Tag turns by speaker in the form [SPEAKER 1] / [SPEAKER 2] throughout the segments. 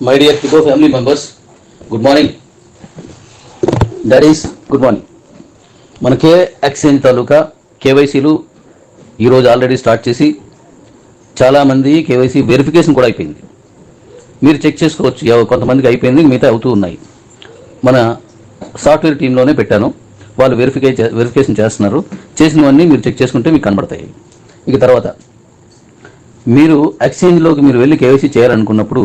[SPEAKER 1] My dear Kibo family members, good morning. Daddies, good morning. మనకే exchange తాలూకా కేవైసీలు ఈరోజు already start చేసి చాలామంది KYC verification కూడా అయిపోయింది. మీరు చెక్ చేసుకోవచ్చు, కొంతమందికి అయిపోయింది, మిగతా అవుతూ ఉన్నాయి. మన సాఫ్ట్వేర్ టీంలోనే పెట్టాను, వాళ్ళు వెరిఫికేషన్ చేస్తున్నారు. చేసినవన్నీ మీరు చెక్ చేసుకుంటే మీకు కనబడతాయి. ఇక తర్వాత మీరు ఎక్స్చేంజ్లోకి మీరు వెళ్ళి కేవైసీ చేయాలనుకున్నప్పుడు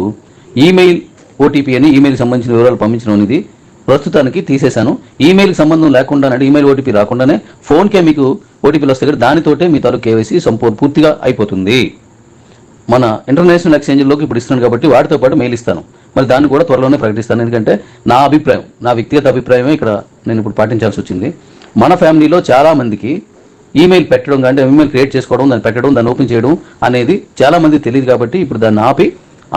[SPEAKER 1] ఈమెయిల్ ఓటీపీ అని ఈమెయిల్కి సంబంధించిన వివరాలు పంపించడం అనేది ప్రస్తుతానికి తీసేశాను. ఈమెయిల్కి సంబంధం లేకుండా ఈమెయిల్ ఓటీపీ రాకుండానే ఫోన్కే మీకు ఓటీపీలు వస్తాయి కదా, దానితోటే మీ తాలూకు కేవైసీ పూర్తిగా అయిపోతుంది. మన ఇంటర్నేషనల్ ఎక్స్చేంజ్లోకి ఇప్పుడు ఇస్తున్నాను కాబట్టి వాటితో పాటు మెయిల్ ఇస్తాను, మరి దాన్ని కూడా త్వరలోనే ప్రకటిస్తాను. ఎందుకంటే నా అభిప్రాయం, నా వ్యక్తిగత అభిప్రాయమే ఇక్కడ నేను ఇప్పుడు పాటించాల్సి వచ్చింది. మన ఫ్యామిలీలో చాలామందికి ఈమెయిల్ పెట్టడం అంటే ఈమెయిల్ క్రియేట్ చేసుకోవడం, దాన్ని పెట్టడం, దాన్ని ఓపెన్ చేయడం అనేది చాలామంది తెలియదు. కాబట్టి ఇప్పుడు దాన్ని ఆపి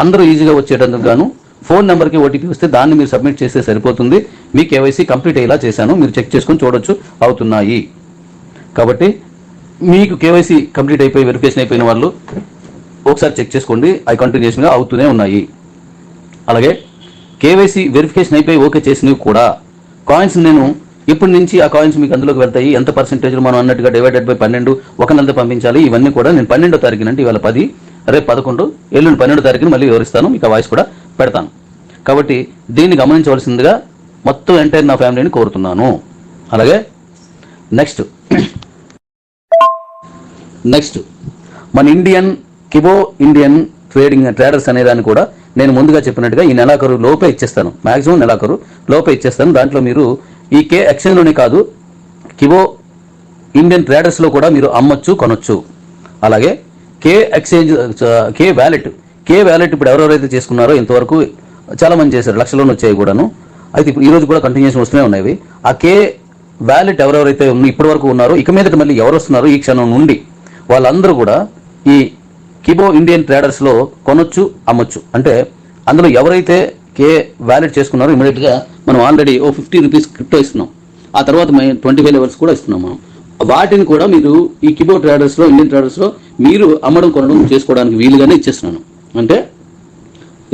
[SPEAKER 1] అందరూ ఈజీగా వచ్చేటందుకు గాను ఫోన్ నెంబర్కి ఓటీపీ వస్తే దాన్ని మీరు సబ్మిట్ చేస్తే సరిపోతుంది. మీ కేవైసీ కంప్లీట్ అయ్యేలా చేశాను, మీరు చెక్ చేసుకొని చూడొచ్చు, అవుతున్నాయి. కాబట్టి మీకు కేవైసీ కంప్లీట్ అయిపోయి వెరిఫికేషన్ అయిపోయిన వాళ్ళు ఒకసారి చెక్ చేసుకోండి, అవి కంటిన్యూషన్గా అవుతూనే ఉన్నాయి. అలాగే కేవైసీ వెరిఫికేషన్ అయిపోయి ఓకే చేసినవి కూడా కాయిన్స్ నేను ఇప్పటి నుంచి ఆ కాయిన్స్ మీకు అందులోకి వెళ్తాయి. ఎంత పర్సెంటేజ్ మనం అన్నట్టుగా డివైడెడ్ బై 12 ఒక నెలతో పంపించాలి. ఇవన్నీ కూడా నేను 12వ తారీఖున అంటే ఇవాళ 10, రేపు 11, ఎల్లుండి 12వ తారీఖున మళ్ళీ వివరిస్తాను, మీకు ఆ వాయిస్ కూడా పెడతాను. కాబట్టి దీన్ని గమనించవలసిందిగా మొత్తం ఎంటైర్ నా ఫ్యామిలీని కోరుతున్నాను. అలాగే నెక్స్ట్ మన కిబో ఇండియన్ ట్రేడర్స్ అనే దాన్ని కూడా నేను ముందుగా చెప్పినట్టుగా ఈ నెలాఖరు లోపే ఇచ్చేస్తాను, మాక్సిమం నెలాఖరు లోపే ఇచ్చేస్తాను. దాంట్లో మీరు ఈ కే ఎక్స్చేంజ్లోనే కాదు, కిబో ఇండియన్ ట్రేడర్స్లో కూడా మీరు అమ్మొచ్చు, కొనొచ్చు. అలాగే కే వ్యాలెట్ ఇప్పుడు ఎవరెవరైతే చేసుకున్నారో ఇంతవరకు చాలామంది చేశారు, లక్షల్లోనే వచ్చాయి కూడాను. అయితే ఇప్పుడు ఈరోజు కూడా కంటిన్యూషన్ వస్తూనే ఉన్నాయి. ఆ కే వ్యాలెట్ ఎవరెవరైతే ఇప్పటి వరకు ఉన్నారో ఇక మీదట మళ్ళీ ఎవరు వస్తున్నారో ఈ క్షణం నుండి వాళ్ళందరూ కూడా ఈ కిబో ఇండియన్ ట్రేడర్స్లో కొనొచ్చు, అమ్మొచ్చు. అంటే అందులో ఎవరైతే కే వ్యాలెట్ చేసుకున్నారో ఇమీడియట్గా మనం ఆల్రెడీ 50 రూపీస్ క్రిప్టో ఇస్తున్నాం, ఆ తర్వాత 20,000 లెవెల్స్ కూడా ఇస్తున్నాం. మనం వాటిని కూడా మీరు ఈ కిబో ట్రేడర్స్లో, ఇండియన్ ట్రేడర్స్లో మీరు అమ్మడం కొనడం చేసుకోవడానికి వీలుగానే ఇచ్చేస్తున్నాను. అంటే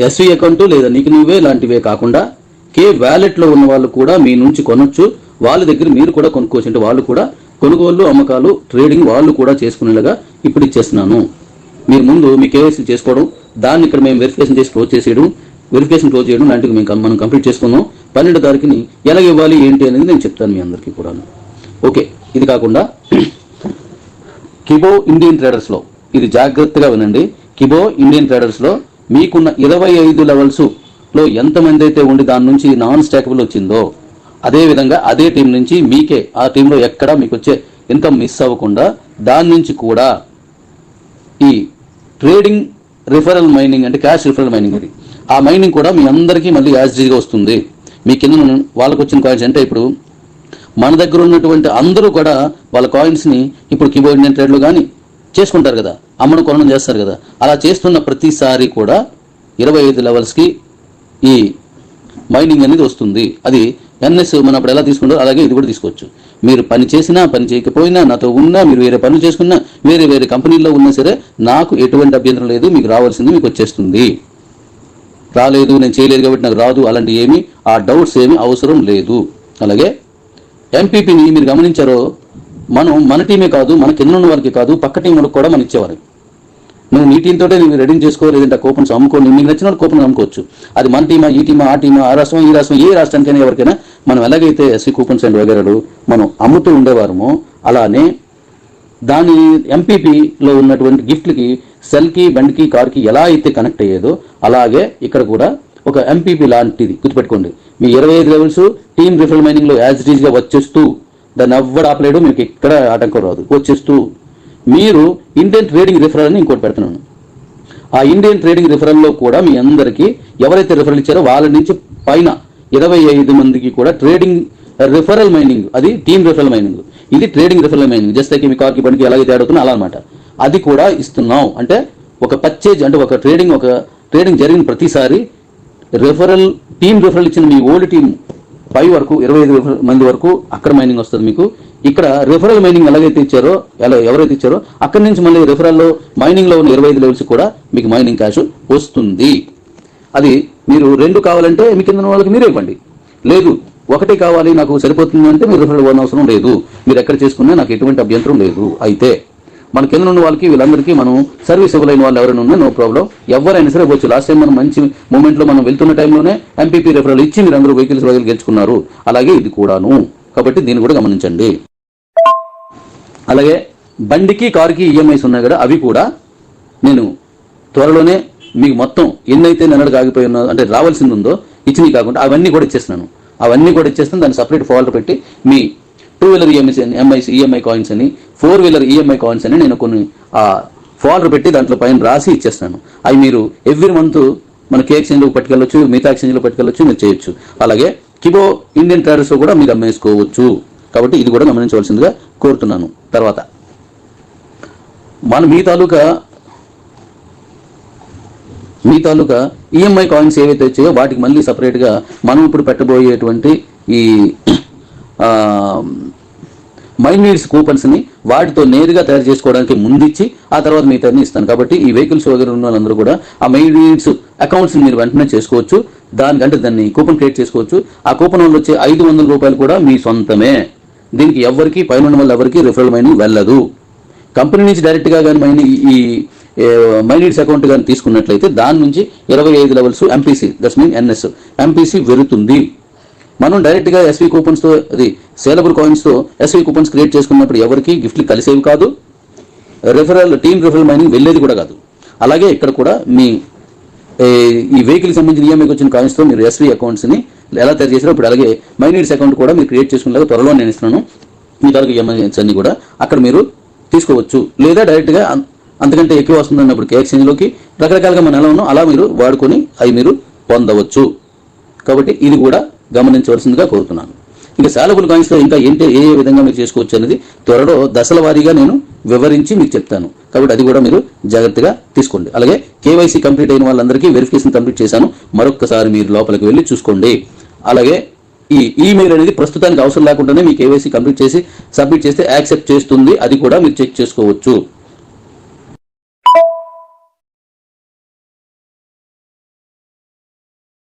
[SPEAKER 1] ఎస్వి అకౌంట్ లేదా నీకు నువ్వే లాంటివే కాకుండా కే వ్యాలెట్లో ఉన్న వాళ్ళు కూడా మీ నుంచి కొనొచ్చు, వాళ్ళ దగ్గర మీరు కూడా కొనుక్కోవచ్చు. అంటే వాళ్ళు కూడా కొనుగోలు, అమ్మకాలు, ట్రేడింగ్ వాళ్ళు కూడా చేసుకునేలాగా ఇప్పుడు ఇచ్చేస్తున్నాను. మీరు ముందు మీ కేవైసీ చేసుకోవడం, దాన్ని ఇక్కడ మేము వెరిఫికేషన్ చేసి క్లోజ్ చేయడం లాంటివి మనం కంప్లీట్ చేసుకుందాం. 12వ తారీఖుని ఎలాగ ఇవ్వాలి ఏంటి అనేది నేను చెప్తాను మీ అందరికీ కూడా. ఓకే, ఇది కాకుండా కిబో ఇండియన్ ట్రేడర్స్లో ఇది జాగ్రత్తగా వినండి. కిబో ఇండియన్ ట్రేడర్స్లో మీకున్న 25 లెవెల్స్లో ఎంతమంది అయితే ఉండి దాని నుంచి నాన్ స్టాకబుల్ వచ్చిందో అదేవిధంగా అదే టీం నుంచి మీకే ఆ టీంలో ఎక్కడ మీకు వచ్చే ఇన్కమ్ మిస్ అవ్వకుండా దాని నుంచి కూడా ఈ ట్రేడింగ్ రిఫరల్ మైనింగ్ అంటే క్యాష్ రిఫరల్ మైనింగ్, అది ఆ మైనింగ్ కూడా మీ అందరికీ మళ్ళీ యాజ్గా వస్తుంది. మీ కింద వాళ్ళకు వచ్చిన కాయిన్స్ అంటే ఇప్పుడు మన దగ్గర ఉన్నటువంటి అందరూ కూడా వాళ్ళ కాయిన్స్ని ఇప్పుడు కిబో ఇండియన్ ట్రేడ్లో కానీ చేసుకుంటారు కదా, అమ్మడం కొనడం చేస్తారు కదా, అలా చేస్తున్న ప్రతిసారి కూడా 25 లెవెల్స్కి ఈ మైనింగ్ అనేది వస్తుంది. అది ఎన్ఎస్ మనం అప్పుడు ఎలా తీసుకుంటారో అలాగే ఇది కూడా తీసుకోవచ్చు. మీరు పని చేసినా పని చేయకపోయినా, నాతో ఉన్నా, మీరు వేరే పనులు చేసుకున్నా, వేరే కంపెనీల్లో ఉన్నా సరే నాకు ఎటువంటి అభ్యంతరం లేదు. మీకు రావాల్సింది మీకు వచ్చేస్తుంది. రాలేదు, నేను చేయలేదు కాబట్టి నాకు రాదు, అలాంటి ఏమీ ఆ డౌట్స్ ఏమీ అవసరం లేదు. అలాగే ఎంపీపీని మీరు గమనించారో మన టీమే కాదు, మన కింద ఉన్న వారికి కాదు, పక్క టీం వాళ్ళకి కూడా మనం ఇచ్చేవారు. నువ్వు నీ టీంతో నువ్వు రెడీ చేసుకో, లేదంటే కూపన్స్ అమ్ముకోండి, మీకు నచ్చిన కూపన్స్ అమ్ముకోవచ్చు. అది మన టీమా, ఈ టీమా, ఆ టీమా, ఆ రాష్ట్రం, ఈ రాష్ట్రం, ఏ రాష్ట్రానికైనా ఎవరికైనా మనం ఎలాగైతే ఎస్సీ కూపన్స్ అండ్ వగేరాలు మనం అమ్ముతూ ఉండేవారమో అలానే దాని ఎంపీపీలో ఉన్నటువంటి గిఫ్ట్లకి సెల్కి, బండికి, కార్కి ఎలా అయితే కనెక్ట్ అయ్యేదో అలాగే ఇక్కడ కూడా ఒక ఎంపీపీ లాంటిది గుర్తుపెట్టుకోండి. మీ 25 లెవెల్స్ టీమ్ రిఫరల్ మైనింగ్లో యాజ్ ఇట్ ఈజ్గా వచ్చేస్తూ దాన్ని ఎవ్వడు ఆపలేడు, మీకు ఎక్కడ ఆటంకం రాదు, వచ్చేస్తూ మీరు ఇండియన్ ట్రేడింగ్ రిఫరల్ అని ఇంకోటి పెడుతున్నాను. ఆ ఇండియన్ ట్రేడింగ్ రిఫరల్లో కూడా మీ అందరికీ ఎవరైతే రిఫరల్ ఇచ్చారో వాళ్ళ నుంచి పైన 25 మందికి కూడా ట్రేడింగ్ రిఫరల్ మైనింగ్, అది టీమ్ రిఫరల్ మైనింగ్, ఇది trading referral mining. Just like మీ కార్కి బండికి ఎలాగైతే ఆడుతున్నా అలా అనమాట. అది కూడా ఇస్తున్నాం. అంటే ఒక పర్చేజ్ అంటే ఒక ట్రేడింగ్ జరిగిన ప్రతిసారి టీమ్ రిఫరల్ ఇచ్చిన మీ ఓల్డ్ టీమ్ పై వరకు 25 మంది వరకు అక్కడ మైనింగ్ వస్తుంది మీకు. ఇక్కడ రిఫరల్ మైనింగ్ ఎవరైతే ఇచ్చారో అక్కడి నుంచి మళ్ళీ రిఫరల్లో మైనింగ్లో ఉన్న 25 లెవెల్స్ కూడా మీకు మైనింగ్ క్యాష్ వస్తుంది. అది మీరు 2 కావాలంటే మీ కింద ఉన్న వాళ్ళకి మీరే ఇవ్వండి. లేదు ఒకటి కావాలి నాకు సరిపోతుంది అంటే మీరు రిఫరల్ ఇవ్వడం అవసరం లేదు. మీరు ఎక్కడ చేసుకున్నా నాకు ఎటువంటి అభ్యంతరం లేదు. అయితే మన కింద ఉన్న వాళ్ళకి వీళ్ళందరికీ మనం సర్వీస్ ఇవ్వలేని వాళ్ళు ఎవరైనా ఉన్నా నో ప్రాబ్లం, ఎవరైనా సరే వచ్చు. లాస్ట్ టైం మనం మంచి మూమెంట్లో మనం వెళ్తున్న టైంలోనే ఎంపీపీ రిఫరల్ ఇచ్చి మీరు అందరూ వెహికల్స్ గెలుచుకున్నారు. అలాగే ఇది కూడాను. కాబట్టి దీన్ని కూడా గమనించండి. అలాగే బండికి కారుకి ఈఎంఐస్ ఉన్నాయి కదా, అవి కూడా నేను త్వరలోనే మీకు మొత్తం ఎన్నైతే నెలలకు ఆగిపోయి ఉన్నా అంటే రావాల్సింది ఉందో ఇచ్చినవి కాకుండా అవన్నీ కూడా ఇచ్చేస్తున్నాను. దాన్ని సపరేట్ ఫోల్డర్ పెట్టి మీ 2 వీలర్ ఈఎంఐ కాయిన్స్ అని 4 వీలర్ ఈఎంఐ కాయిన్స్ అని నేను కొన్ని ఫోల్డర్ పెట్టి దాంట్లో పైన రాసి ఇచ్చేస్తాను. అవి మీరు ఎవ్రీ మంత్ మన కే ఎక్స్చేంజ్లో పట్టుకెళ్ళొచ్చు, మిగతా ఎక్స్చేంజ్లో పట్టుకెళ్ళొచ్చు, మీరు చేయొచ్చు. అలాగే కిబో ఇండియన్ ట్రేడర్స్ కూడా మీరు అమ్మేసుకోవచ్చు. కాబట్టి ఇది కూడా గమనించవలసిందిగా కోరుతున్నాను. తర్వాత మీ తాలూకా ఈఎంఐ కాయిన్స్ ఏవైతే వచ్చాయో వాటికి మళ్ళీ సపరేట్గా మనం ఇప్పుడు పెట్టబోయేటువంటి ఈ మైనీడ్స్ కూపన్స్ని వాటితో నేరుగా తయారు చేసుకోవడానికి ముందిచ్చి ఆ తర్వాత మిగతాన్ని ఇస్తాను. కాబట్టి ఈ వెహికల్స్ వగైరా ఉన్న వాళ్ళందరూ కూడా ఆ మైనీడ్స్ అకౌంట్స్ని మీరు వెంటనే చేసుకోవచ్చు. దాన్ని కూపన్ క్రియేట్ చేసుకోవచ్చు. ఆ కూపన్ వల్ల వచ్చే 500 రూపాయలు కూడా మీ సొంతమే. దీనికి ఎవరికి పైన ఉన్న వాళ్ళు ఎవరికి రిఫరల్ మనీ వెళ్ళదు. కంపెనీ నుంచి డైరెక్ట్గా కానీ ఈ మైనీడ్స్ అకౌంట్ కానీ తీసుకున్నట్లయితే దాని నుంచి 25 levels MPC that's mean NS MPC వెళుతుంది. మనం డైరెక్ట్గా ఎస్వీ కూపన్స్తో అది సేలబుల్ కాయిన్స్తో ఎస్వీ కూపన్స్ క్రియేట్ చేసుకున్నప్పుడు ఎవరికి గిఫ్ట్లు కలిసేవి కాదు, టీమ్ రిఫరల్ మనీ వెళ్ళేది కూడా కాదు. అలాగే ఇక్కడ కూడా మీ ఈ వెహికల్కి సంబంధించిన ఈఎంఐకి వచ్చిన కాయిన్స్తో మీరు ఎస్వీ అకౌంట్స్ని ఎలా తయారు చేసారో ఇప్పుడు అలాగే మైనీడ్స్ అకౌంట్ కూడా మీరు క్రియేట్ చేసుకునేలాగా త్వరలో నేను ఇస్తున్నాను. మీ తాలూకు ఈఎంఐస్ అన్ని కూడా అక్కడ మీరు తీసుకోవచ్చు. లేదా డైరెక్ట్గా అంతకంటే ఎక్కువ వస్తుంది అన్నప్పుడు కే ఎక్స్చేంజ్లోకి రకరకాలుగా మనం ఎలా ఉన్నాం అలా మీరు వాడుకొని అవి మీరు పొందవచ్చు. కాబట్టి ఇది కూడా గమనించవలసిందిగా కోరుతున్నాను. ఇంకా సాలబుల్ కాయిన్స్లో ఇంకా ఏ విధంగా మీరు చేసుకోవచ్చు అనేది త్వరలో దశల వారీగా నేను వివరించి మీకు చెప్తాను. కాబట్టి అది కూడా మీరు జాగ్రత్తగా తీసుకోండి. అలాగే కేవైసీ కంప్లీట్ అయిన వాళ్ళందరికీ వెరిఫికేషన్ కంప్లీట్ చేశాను. మరొక్కసారి మీరు లోపలికి వెళ్ళి చూసుకోండి. అలాగే ఈ ఈమెయిల్ అనేది ప్రస్తుతానికి అవసరం లేకుండానే మీ కేవైసీ కంప్లీట్ చేసి సబ్మిట్ చేస్తే యాక్సెప్ట్ చేస్తుంది. అది కూడా మీరు చెక్ చేసుకోవచ్చు.